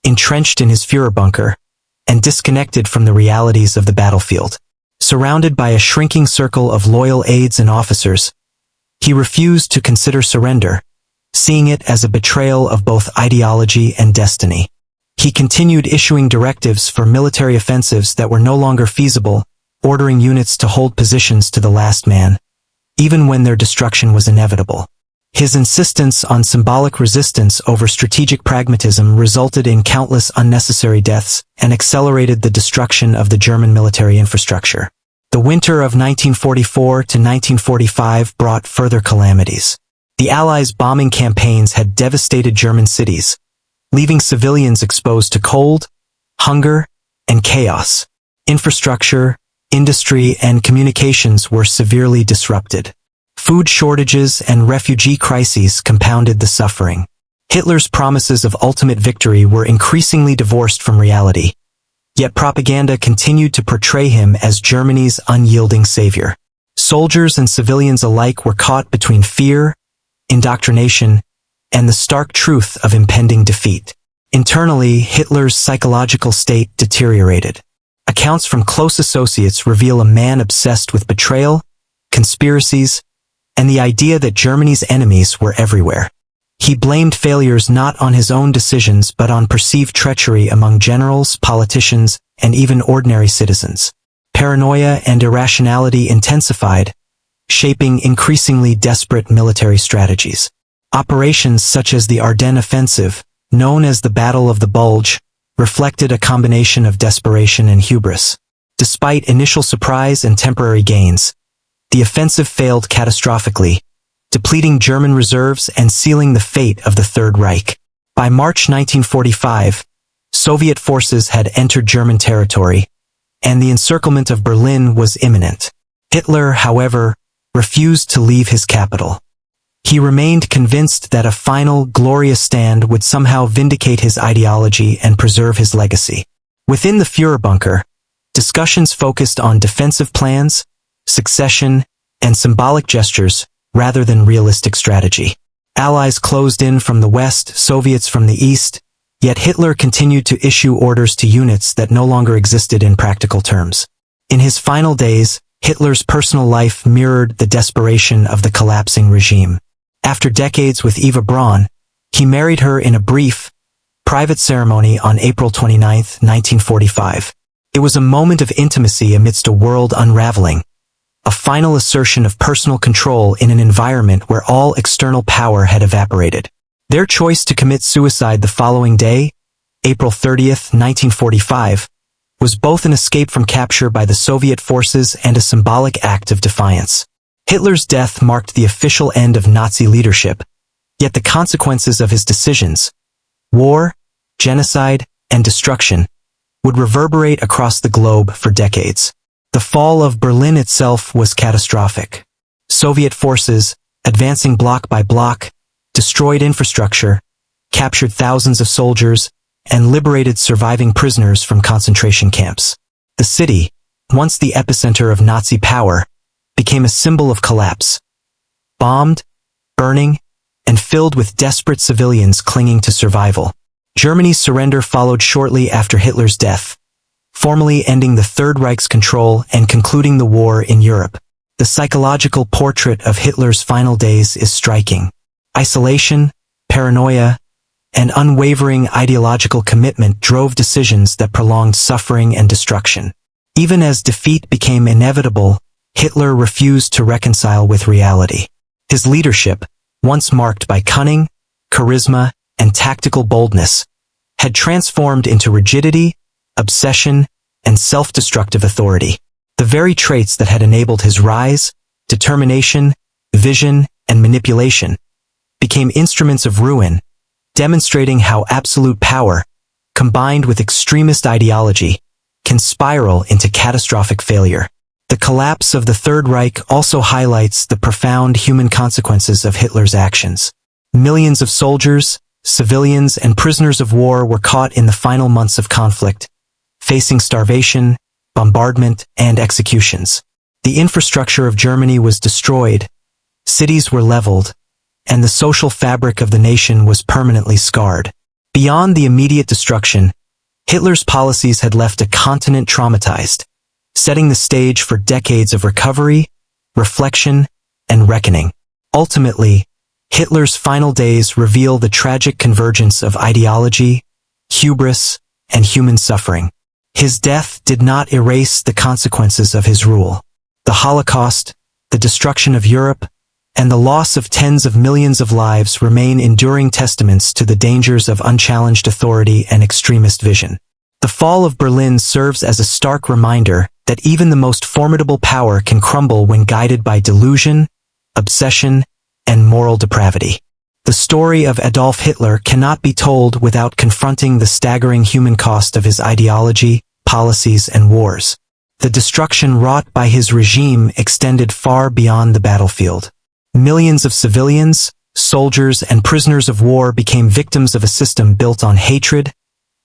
entrenched in his Führerbunker, and disconnected from the realities of the battlefield. Surrounded by a shrinking circle of loyal aides and officers, he refused to consider surrender, seeing it as a betrayal of both ideology and destiny. He continued issuing directives for military offensives that were no longer feasible, ordering units to hold positions to the last man, even when their destruction was inevitable. His insistence on symbolic resistance over strategic pragmatism resulted in countless unnecessary deaths and accelerated the destruction of the German military infrastructure. The winter of 1944 to 1945 brought further calamities. The Allies' bombing campaigns had devastated German cities, leaving civilians exposed to cold, hunger, and chaos. Infrastructure, industry, and communications were severely disrupted. Food shortages and refugee crises compounded the suffering. Hitler's promises of ultimate victory were increasingly divorced from reality, yet propaganda continued to portray him as Germany's unyielding savior. Soldiers and civilians alike were caught between fear, indoctrination, and the stark truth of impending defeat. Internally, Hitler's psychological state deteriorated. Accounts from close associates reveal a man obsessed with betrayal, conspiracies, and the idea that Germany's enemies were everywhere. He blamed failures not on his own decisions but on perceived treachery among generals, politicians, and even ordinary citizens. Paranoia and irrationality intensified, shaping increasingly desperate military strategies. Operations such as the Ardennes Offensive, known as the Battle of the Bulge, reflected a combination of desperation and hubris. Despite initial surprise and temporary gains, the offensive failed catastrophically, depleting German reserves and sealing the fate of the Third Reich. By March 1945, Soviet forces had entered German territory, and the encirclement of Berlin was imminent. Hitler, however, refused to leave his capital. He remained convinced that a final, glorious stand would somehow vindicate his ideology and preserve his legacy. Within the Führerbunker, discussions focused on defensive plans, succession, and symbolic gestures rather than realistic strategy. Allies closed in from the west, Soviets from the east, yet Hitler continued to issue orders to units that no longer existed in practical terms. In his final days, Hitler's personal life mirrored the desperation of the collapsing regime. After decades with Eva Braun, he married her in a brief, private ceremony on April 29, 1945. It was a moment of intimacy amidst a world unraveling, a final assertion of personal control in an environment where all external power had evaporated. Their choice to commit suicide the following day, April 30, 1945, was both an escape from capture by the Soviet forces and a symbolic act of defiance. Hitler's death marked the official end of Nazi leadership, yet the consequences of his decisions, war, genocide, and destruction, would reverberate across the globe for decades. The fall of Berlin itself was catastrophic. Soviet forces, advancing block by block, destroyed infrastructure, captured thousands of soldiers, and liberated surviving prisoners from concentration camps. The city, once the epicenter of Nazi power, became a symbol of collapse, bombed, burning, and filled with desperate civilians clinging to survival. Germany's surrender followed shortly after Hitler's death, formally ending the Third Reich's control and concluding the war in Europe. The psychological portrait of Hitler's final days is striking. Isolation, paranoia, and unwavering ideological commitment drove decisions that prolonged suffering and destruction. Even as defeat became inevitable, Hitler refused to reconcile with reality. His leadership, once marked by cunning, charisma, and tactical boldness, had transformed into rigidity, obsession, and self-destructive authority. The very traits that had enabled his rise, determination, vision, and manipulation, became instruments of ruin, demonstrating how absolute power, combined with extremist ideology, can spiral into catastrophic failure. The collapse of the Third Reich also highlights the profound human consequences of Hitler's actions. Millions of soldiers, civilians, and prisoners of war were caught in the final months of conflict, facing starvation, bombardment, and executions. The infrastructure of Germany was destroyed, cities were leveled, and the social fabric of the nation was permanently scarred. Beyond the immediate destruction, Hitler's policies had left a continent traumatized, setting the stage for decades of recovery, reflection, and reckoning. Ultimately, Hitler's final days reveal the tragic convergence of ideology, hubris, and human suffering. His death did not erase the consequences of his rule. The Holocaust, the destruction of Europe, and the loss of tens of millions of lives remain enduring testaments to the dangers of unchallenged authority and extremist vision. The fall of Berlin serves as a stark reminder that even the most formidable power can crumble when guided by delusion, obsession, and moral depravity. The story of Adolf Hitler cannot be told without confronting the staggering human cost of his ideology, policies, and wars. The destruction wrought by his regime extended far beyond the battlefield. Millions of civilians, soldiers, and prisoners of war became victims of a system built on hatred,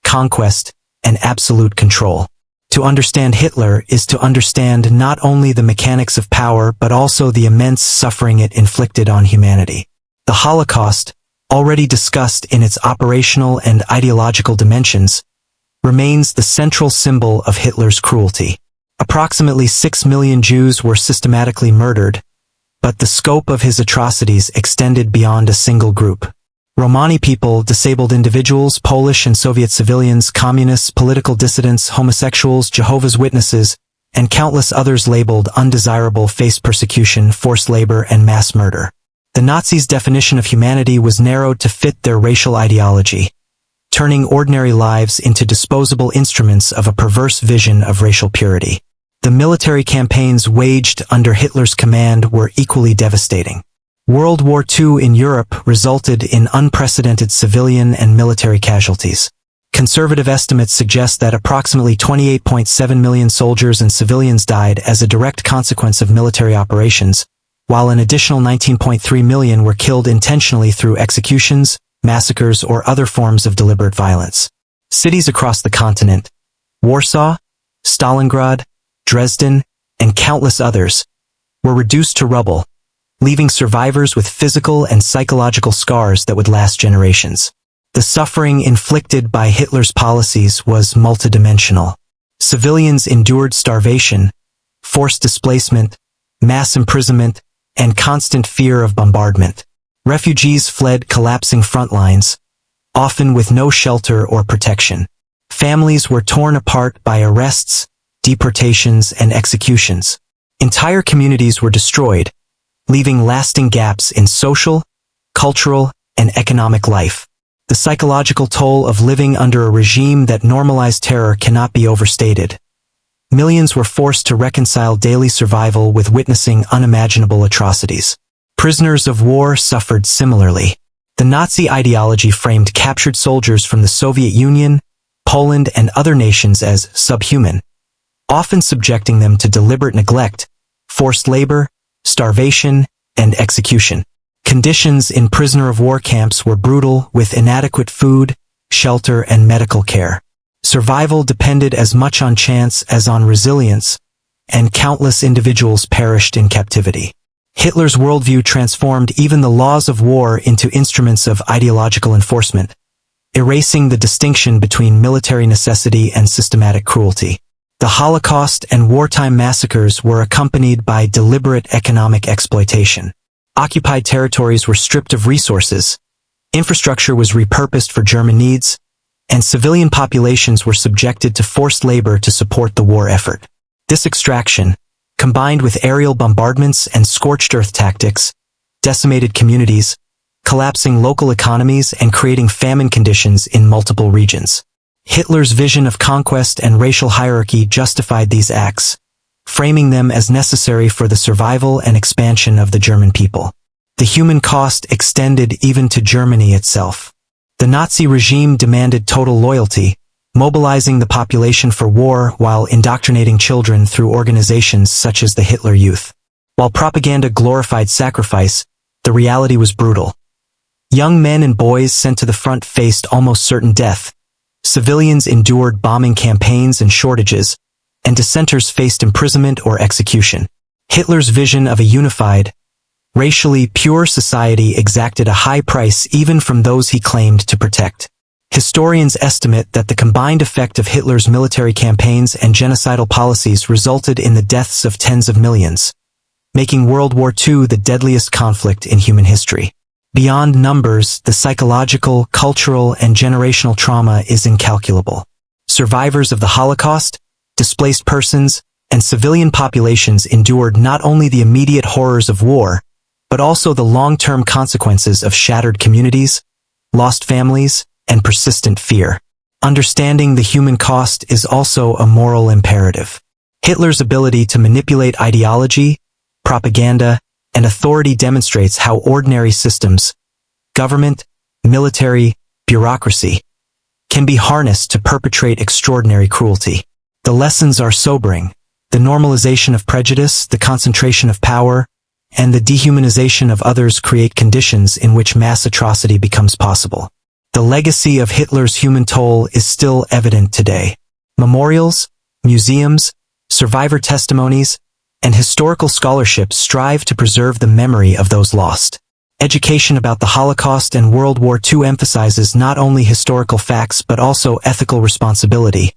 conquest, and absolute control. To understand Hitler is to understand not only the mechanics of power but also the immense suffering it inflicted on humanity. The Holocaust, already discussed in its operational and ideological dimensions, remains the central symbol of Hitler's cruelty. Approximately 6 million Jews were systematically murdered, but the scope of his atrocities extended beyond a single group. Romani people, disabled individuals, Polish and Soviet civilians, communists, political dissidents, homosexuals, Jehovah's Witnesses, and countless others labeled undesirable faced persecution, forced labor, and mass murder. The Nazis' definition of humanity was narrowed to fit their racial ideology, turning ordinary lives into disposable instruments of a perverse vision of racial purity. The military campaigns waged under Hitler's command were equally devastating. World War II in Europe resulted in unprecedented civilian and military casualties. Conservative estimates suggest that approximately 28.7 million soldiers and civilians died as a direct consequence of military operations, while an additional 19.3 million were killed intentionally through executions, massacres, or other forms of deliberate violence. Cities across the continent, Warsaw, Stalingrad, Dresden, and countless others, were reduced to rubble, leaving survivors with physical and psychological scars that would last generations. The suffering inflicted by Hitler's policies was multidimensional. Civilians endured starvation, forced displacement, mass imprisonment, and constant fear of bombardment. Refugees fled collapsing front lines, often with no shelter or protection. Families were torn apart by arrests, deportations, and executions. Entire communities were destroyed, leaving lasting gaps in social, cultural, and economic life. The psychological toll of living under a regime that normalized terror cannot be overstated. Millions were forced to reconcile daily survival with witnessing unimaginable atrocities. Prisoners of war suffered similarly. The Nazi ideology framed captured soldiers from the Soviet Union, Poland, and other nations as subhuman, often subjecting them to deliberate neglect, forced labor, starvation, and execution. Conditions in prisoner of war camps were brutal, with inadequate food, shelter, and medical care. Survival depended as much on chance as on resilience, and countless individuals perished in captivity. Hitler's worldview transformed even the laws of war into instruments of ideological enforcement, erasing the distinction between military necessity and systematic cruelty. The Holocaust and wartime massacres were accompanied by deliberate economic exploitation. Occupied territories were stripped of resources, infrastructure was repurposed for German needs, and civilian populations were subjected to forced labor to support the war effort. This extraction, combined with aerial bombardments and scorched earth tactics, decimated communities, collapsing local economies and creating famine conditions in multiple regions. Hitler's vision of conquest and racial hierarchy justified these acts, framing them as necessary for the survival and expansion of the German people. The human cost extended even to Germany itself. The Nazi regime demanded total loyalty, mobilizing the population for war while indoctrinating children through organizations such as the Hitler Youth. While propaganda glorified sacrifice, the reality was brutal. Young men and boys sent to the front faced almost certain death. Civilians endured bombing campaigns and shortages, and dissenters faced imprisonment or execution. Hitler's vision of a unified, racially pure society exacted a high price even from those he claimed to protect. Historians estimate that the combined effect of Hitler's military campaigns and genocidal policies resulted in the deaths of tens of millions, making World War II the deadliest conflict in human history. Beyond numbers, the psychological, cultural, and generational trauma is incalculable. Survivors of the Holocaust, displaced persons, and civilian populations endured not only the immediate horrors of war, but also the long-term consequences of shattered communities, lost families, and persistent fear. Understanding the human cost is also a moral imperative. Hitler's ability to manipulate ideology, propaganda, and authority demonstrates how ordinary systems, government, military, bureaucracy, can be harnessed to perpetrate extraordinary cruelty. The lessons are sobering: the normalization of prejudice, the concentration of power, and the dehumanization of others create conditions in which mass atrocity becomes possible. The legacy of Hitler's human toll is still evident today. Memorials, museums, survivor testimonies, and historical scholarship strive to preserve the memory of those lost. Education about the Holocaust and World War II emphasizes not only historical facts but also ethical responsibility,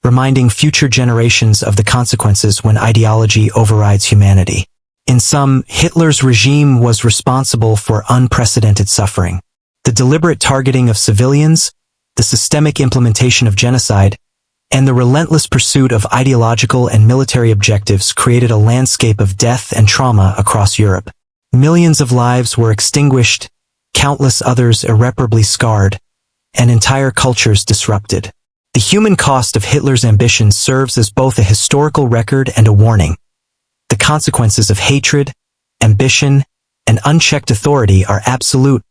reminding future generations of the consequences when ideology overrides humanity. In sum, Hitler's regime was responsible for unprecedented suffering. The deliberate targeting of civilians, the systemic implementation of genocide, and the relentless pursuit of ideological and military objectives created a landscape of death and trauma across Europe. Millions of lives were extinguished, countless others irreparably scarred, and entire cultures disrupted. The human cost of Hitler's ambitions serves as both a historical record and a warning. The consequences of hatred, ambition, and unchecked authority are absolute,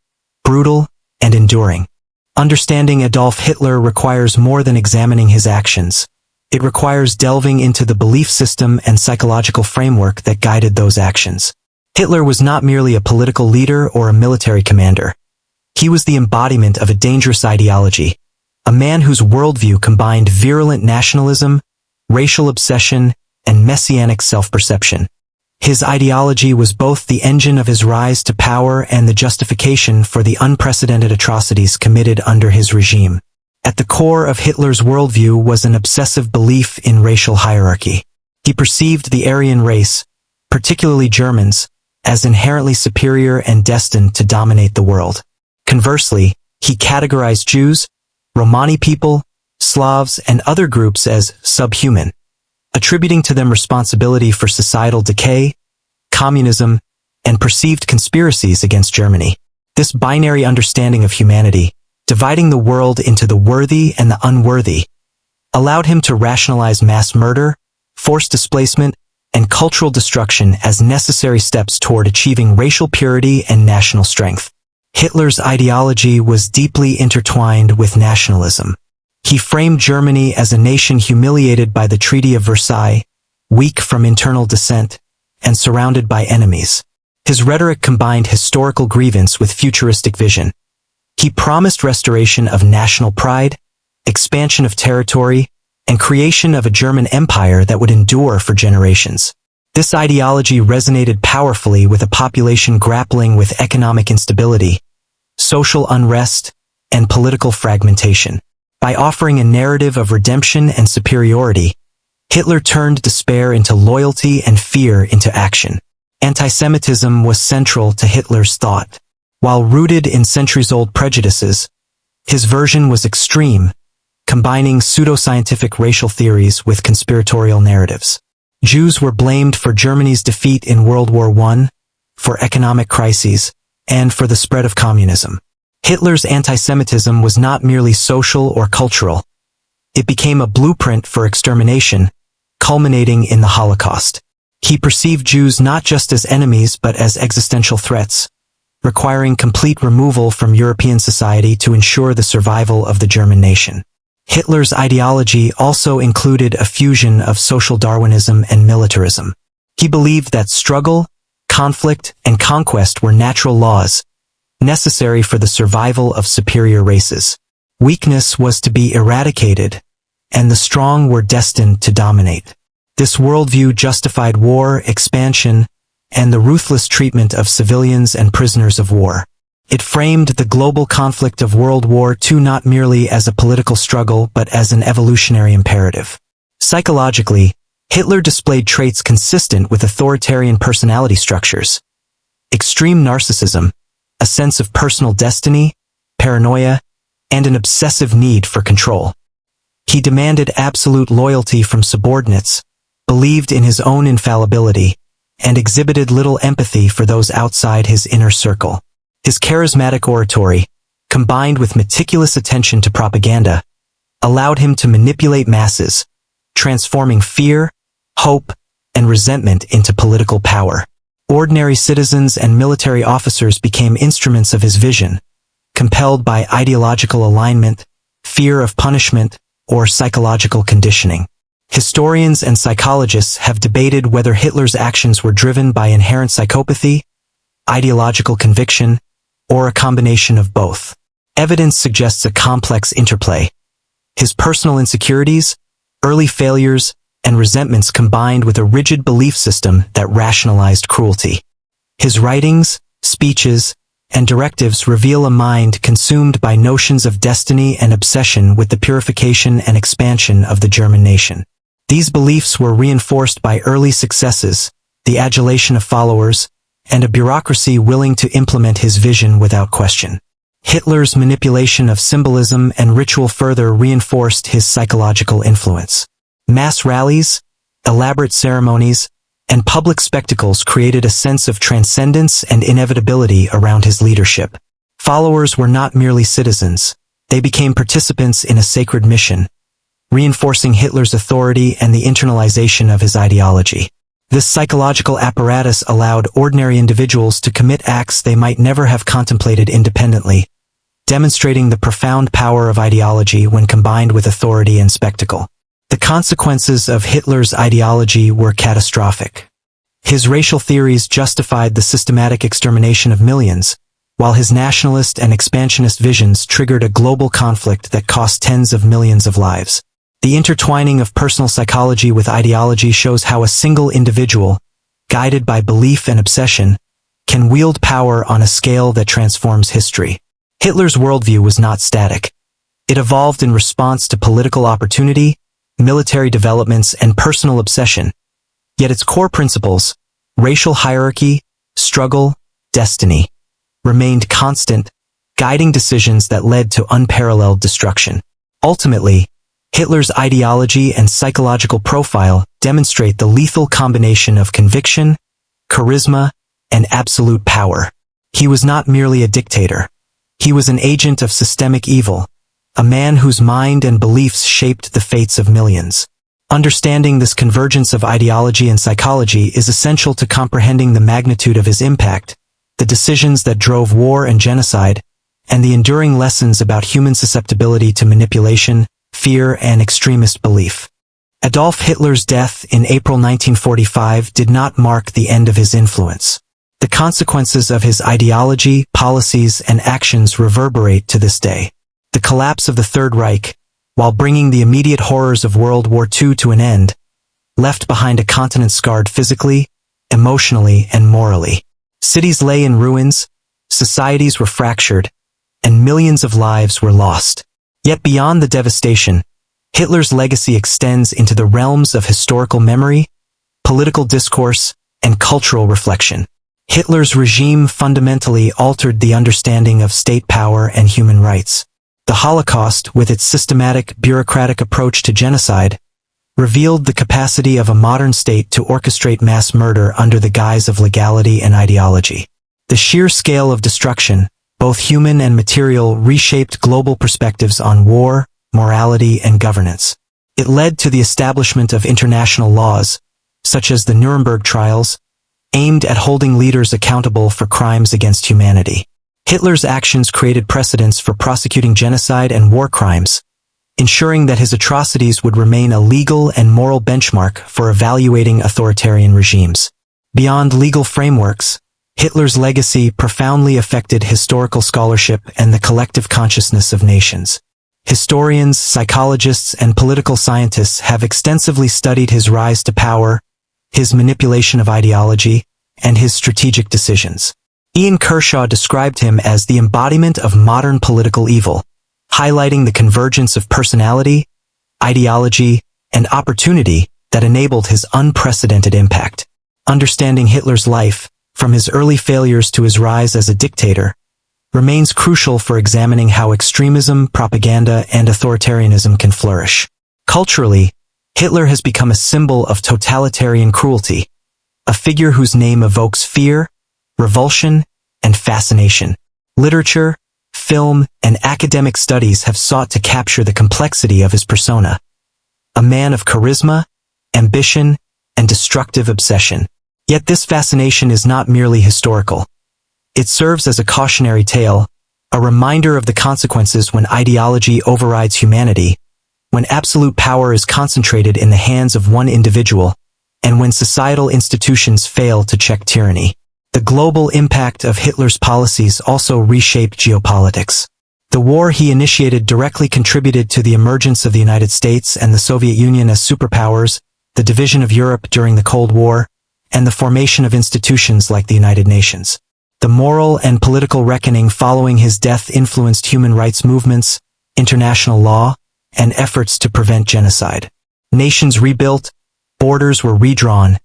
brutal, and enduring. Understanding Adolf Hitler requires more than examining his actions. It requires delving into the belief system and psychological framework that guided those actions. Hitler was not merely a political leader or a military commander. He was the embodiment of a dangerous ideology, a man whose worldview combined virulent nationalism, racial obsession, and messianic self-perception. His ideology was both the engine of his rise to power and the justification for the unprecedented atrocities committed under his regime. At the core of Hitler's worldview was an obsessive belief in racial hierarchy. He perceived the Aryan race, particularly Germans, as inherently superior and destined to dominate the world. Conversely, he categorized Jews, Romani people, Slavs, and other groups as subhuman, attributing to them responsibility for societal decay, communism, and perceived conspiracies against Germany. This binary understanding of humanity, dividing the world into the worthy and the unworthy, allowed him to rationalize mass murder, forced displacement, and cultural destruction as necessary steps toward achieving racial purity and national strength. Hitler's ideology was deeply intertwined with nationalism. He framed Germany as a nation humiliated by the Treaty of Versailles, weak from internal dissent, and surrounded by enemies. His rhetoric combined historical grievance with futuristic vision. He promised restoration of national pride, expansion of territory, and creation of a German empire that would endure for generations. This ideology resonated powerfully with a population grappling with economic instability, social unrest, and political fragmentation. By offering a narrative of redemption and superiority, Hitler turned despair into loyalty and fear into action. Antisemitism was central to Hitler's thought. While rooted in centuries-old prejudices, his version was extreme, combining pseudoscientific racial theories with conspiratorial narratives. Jews were blamed for Germany's defeat in World War I, for economic crises, and for the spread of communism. Hitler's antisemitism was not merely social or cultural. It became a blueprint for extermination, culminating in the Holocaust. He perceived Jews not just as enemies but as existential threats, requiring complete removal from European society to ensure the survival of the German nation. Hitler's ideology also included a fusion of social Darwinism and militarism. He believed that struggle, conflict, and conquest were natural laws, necessary for the survival of superior races. Weakness was to be eradicated, and the strong were destined to dominate. This worldview justified war, expansion, and the ruthless treatment of civilians and prisoners of war. It framed the global conflict of World War II not merely as a political struggle but as an evolutionary imperative. Psychologically, Hitler displayed traits consistent with authoritarian personality structures: extreme narcissism, a sense of personal destiny, paranoia, and an obsessive need for control. He demanded absolute loyalty from subordinates, believed in his own infallibility, and exhibited little empathy for those outside his inner circle. His charismatic oratory, combined with meticulous attention to propaganda, allowed him to manipulate masses, transforming fear, hope, and resentment into political power. Ordinary citizens and military officers became instruments of his vision, compelled by ideological alignment, fear of punishment, or psychological conditioning. Historians and psychologists have debated whether Hitler's actions were driven by inherent psychopathy, ideological conviction, or a combination of both. Evidence suggests a complex interplay. His personal insecurities, early failures, and resentments combined with a rigid belief system that rationalized cruelty. His writings, speeches, and directives reveal a mind consumed by notions of destiny and obsession with the purification and expansion of the German nation. These beliefs were reinforced by early successes, the adulation of followers, and a bureaucracy willing to implement his vision without question. Hitler's manipulation of symbolism and ritual further reinforced his psychological influence. Mass rallies, elaborate ceremonies, and public spectacles created a sense of transcendence and inevitability around his leadership. Followers were not merely citizens, they became participants in a sacred mission, reinforcing Hitler's authority and the internalization of his ideology. This psychological apparatus allowed ordinary individuals to commit acts they might never have contemplated independently, demonstrating the profound power of ideology when combined with authority and spectacle. The consequences of Hitler's ideology were catastrophic. His racial theories justified the systematic extermination of millions, while his nationalist and expansionist visions triggered a global conflict that cost tens of millions of lives. The intertwining of personal psychology with ideology shows how a single individual, guided by belief and obsession, can wield power on a scale that transforms history. Hitler's worldview was not static. It evolved in response to political opportunity, military developments, and personal obsession. Yet its core principles, racial hierarchy, struggle, destiny, remained constant, guiding decisions that led to unparalleled destruction. Ultimately, Hitler's ideology and psychological profile demonstrate the lethal combination of conviction, charisma, and absolute power. He was not merely a dictator. He was an agent of systemic evil, a man whose mind and beliefs shaped the fates of millions. Understanding this convergence of ideology and psychology is essential to comprehending the magnitude of his impact, the decisions that drove war and genocide, and the enduring lessons about human susceptibility to manipulation, fear, and extremist belief. Adolf Hitler's death in April 1945 did not mark the end of his influence. The consequences of his ideology, policies, and actions reverberate to this day. The collapse of the Third Reich, while bringing the immediate horrors of World War II to an end, left behind a continent scarred physically, emotionally, and morally. Cities lay in ruins, societies were fractured, and millions of lives were lost. Yet beyond the devastation, Hitler's legacy extends into the realms of historical memory, political discourse, and cultural reflection. Hitler's regime fundamentally altered the understanding of state power and human rights. The Holocaust, with its systematic, bureaucratic approach to genocide, revealed the capacity of a modern state to orchestrate mass murder under the guise of legality and ideology. The sheer scale of destruction, both human and material, reshaped global perspectives on war, morality, and governance. It led to the establishment of international laws, such as the Nuremberg trials, aimed at holding leaders accountable for crimes against humanity. Hitler's actions created precedents for prosecuting genocide and war crimes, ensuring that his atrocities would remain a legal and moral benchmark for evaluating authoritarian regimes. Beyond legal frameworks, Hitler's legacy profoundly affected historical scholarship and the collective consciousness of nations. Historians, psychologists, and political scientists have extensively studied his rise to power, his manipulation of ideology, and his strategic decisions. Ian Kershaw described him as the embodiment of modern political evil, highlighting the convergence of personality, ideology, and opportunity that enabled his unprecedented impact. Understanding Hitler's life, from his early failures to his rise as a dictator, remains crucial for examining how extremism, propaganda, and authoritarianism can flourish. Culturally, Hitler has become a symbol of totalitarian cruelty, a figure whose name evokes fear, revulsion, and fascination. Literature, film, and academic studies have sought to capture the complexity of his persona. A man of charisma, ambition, and destructive obsession. Yet this fascination is not merely historical. It serves as a cautionary tale, a reminder of the consequences when ideology overrides humanity, when absolute power is concentrated in the hands of one individual, and when societal institutions fail to check tyranny. The global impact of Hitler's policies also reshaped geopolitics. The war he initiated directly contributed to the emergence of the United States and the Soviet Union as superpowers, the division of Europe during the Cold War, and the formation of institutions like the United Nations. The moral and political reckoning following his death influenced human rights movements, international law, and efforts to prevent genocide. Nations rebuilt, borders were redrawn,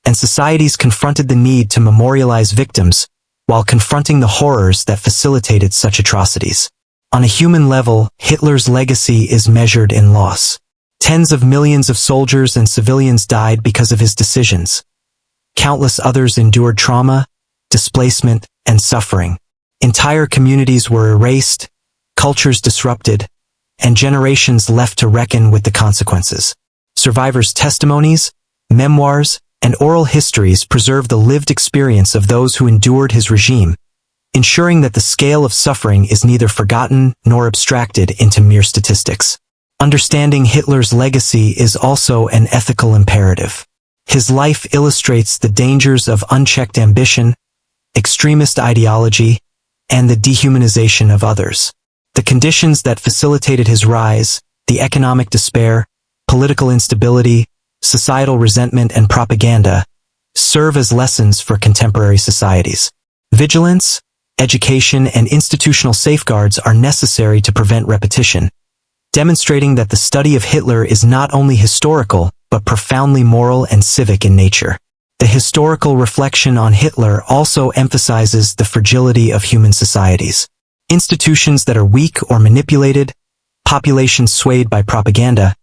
and societies confronted the need to memorialize victims while confronting the horrors that facilitated such atrocities. On a human level, Hitler's legacy is measured in loss. Tens of millions of soldiers and civilians died because of his decisions. Countless others endured trauma, displacement, and suffering. Entire communities were erased, cultures disrupted, and generations left to reckon with the consequences. Survivors' testimonies, memoirs, and oral histories preserve the lived experience of those who endured his regime, ensuring that the scale of suffering is neither forgotten nor abstracted into mere statistics. Understanding Hitler's legacy is also an ethical imperative. His life illustrates the dangers of unchecked ambition, extremist ideology, and the dehumanization of others. The conditions that facilitated his rise, the economic despair, political instability, societal resentment, and propaganda, serve as lessons for contemporary societies. Vigilance, education, and institutional safeguards are necessary to prevent repetition, demonstrating that the study of Hitler is not only historical, but profoundly moral and civic in nature. The historical reflection on Hitler also emphasizes the fragility of human societies. Institutions that are weak or manipulated, populations swayed by propaganda,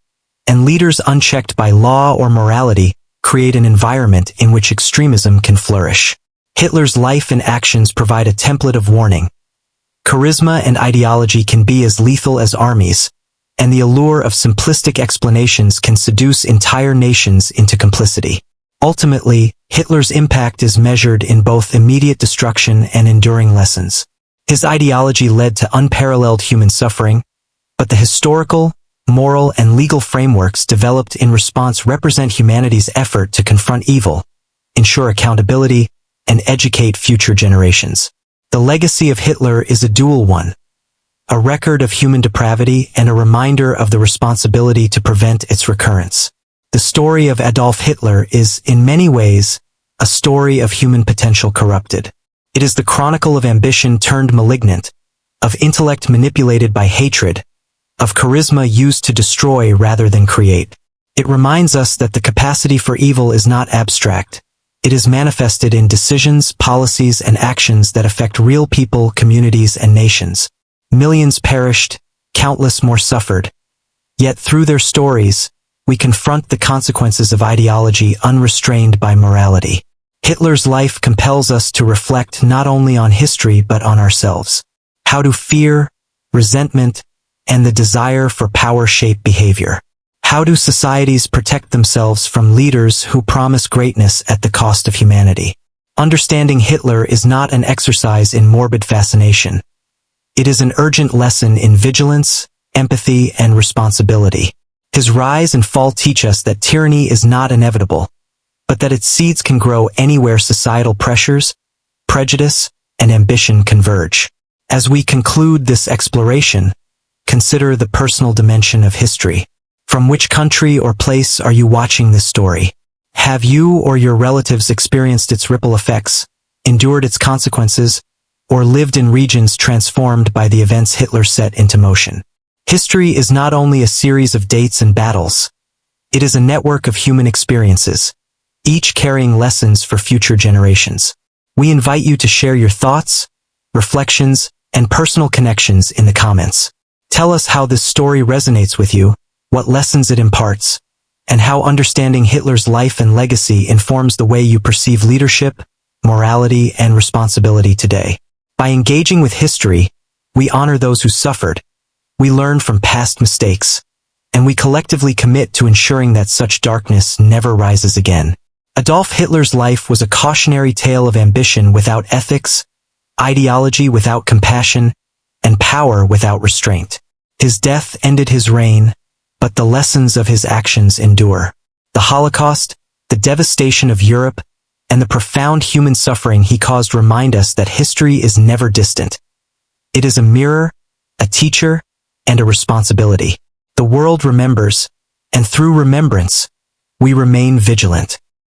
and leaders unchecked by law or morality create an environment in which extremism can flourish. Hitler's life and actions provide a template of warning. Charisma and ideology can be as lethal as armies, and the allure of simplistic explanations can seduce entire nations into complicity. Ultimately, Hitler's impact is measured in both immediate destruction and enduring lessons. His ideology led to unparalleled human suffering, but the historical, moral, and legal frameworks developed in response represent humanity's effort to confront evil, ensure accountability, and educate future generations. The legacy of Hitler is a dual one, a record of human depravity and a reminder of the responsibility to prevent its recurrence. The story of Adolf Hitler is, in many ways, a story of human potential corrupted. It is the chronicle of ambition turned malignant, of intellect manipulated by hatred, of charisma used to destroy rather than create. It reminds us that the capacity for evil is not abstract. It is manifested in decisions, policies, and actions that affect real people, communities, and nations. Millions perished, countless more suffered. Yet through their stories, we confront the consequences of ideology unrestrained by morality. Hitler's life compels us to reflect not only on history but on ourselves. How do fear, resentment, and the desire for power shape behavior? How do societies protect themselves from leaders who promise greatness at the cost of humanity? Understanding Hitler is not an exercise in morbid fascination. It is an urgent lesson in vigilance, empathy, and responsibility. His rise and fall teach us that tyranny is not inevitable, but that its seeds can grow anywhere societal pressures, prejudice, and ambition converge. As we conclude this exploration, consider the personal dimension of history. From which country or place are you watching this story? Have you or your relatives experienced its ripple effects, endured its consequences, or lived in regions transformed by the events Hitler set into motion? History is not only a series of dates and battles. It is a network of human experiences, each carrying lessons for future generations. We invite you to share your thoughts, reflections, and personal connections in the comments. Tell us how this story resonates with you, what lessons it imparts, and how understanding Hitler's life and legacy informs the way you perceive leadership, morality, and responsibility today. By engaging with history, we honor those who suffered, we learn from past mistakes, and we collectively commit to ensuring that such darkness never rises again. Adolf Hitler's life was a cautionary tale of ambition without ethics, ideology without compassion, and power without restraint. His death ended his reign, but the lessons of his actions endure. The Holocaust, the devastation of Europe, and the profound human suffering he caused remind us that history is never distant. It is a mirror, a teacher, and a responsibility. The world remembers, and through remembrance, we remain vigilant.